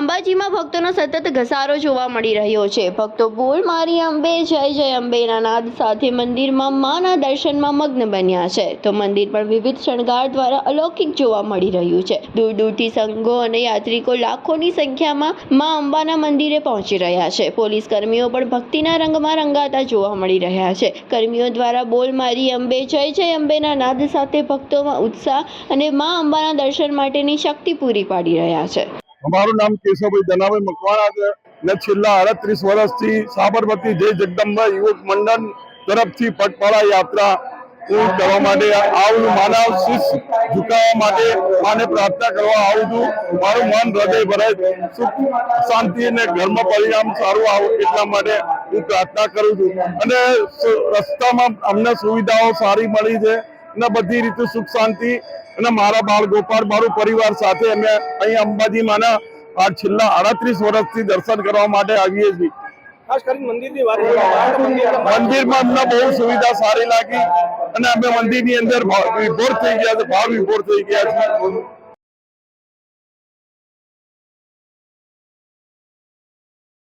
અંબાજીમાં ભક્તોનો સતત ઘસારો જોવા મળી રહ્યો છે। ભક્તો બોલ મારી અંબે જય જય અંબેના નાદ સાથે મંદિરમાં માના દર્શનમાં મગ્ન બન્યા છે। તો મંદિર પણ વિવિધ શણગાર દ્વારા અલૌકિક જોવા મળી રહ્યું છે। દૂર દૂરથી સંઘો અને યાત્રિકો લાખોની સંખ્યામાં મા અંબાના મંદિરે પહોંચી રહ્યા છે। પોલીસ કર્મીઓ પણ ભક્તિના રંગમાં રંગાતા જોવા મળી રહ્યા છે। કર્મીઓ દ્વારા બોલ મારી અંબે જય જય અંબેના નાદ સાથે ભક્તોમાં ઉત્સાહ અને મા અંબાના દર્શન માટેની શક્તિ પૂરી પાડી રહ્યા છે। અમારું નામ કેશવભાઈ ધનાભાઈ મકવાણા છે ને છેલ્લા 38 વર્ષથી સાબરમતી જય જગદંબા યુવક મંડળ તરફથી પગપાળા યાત્રા હું કરવા માટે આવું છું। માનવ શીશ ઝુકાવવા માટે માને પ્રાર્થના કરવા આવું છું। મારું મન હૃદય ભરાય સુખ શાંતિ અને ઘરમાં પરિણામ સારું આવે એટલા માટે હું પ્રાર્થના કરું છું। અને રસ્તામાં અમને સુવિધાઓ સારી મળી છે અને બધી રીતે સુખ શાંતિ અને મારા બાળ ગોપાળ મારું પરિવાર સાથે અમે અહીં અંબાજી માના આ છેલ્લા 38 વર્ષથી દર્શન કરવા માટે આવીએ છીએ। ખાસ કરીને મંદિરની વાત કરીએ મંદિરમાં અમને બહુ સુવિધા સારી લાગી અને અમે મંદિરની અંદર વિભોર થઈ ગયા છે, ભાવ વિભોર થઈ ગયા છે।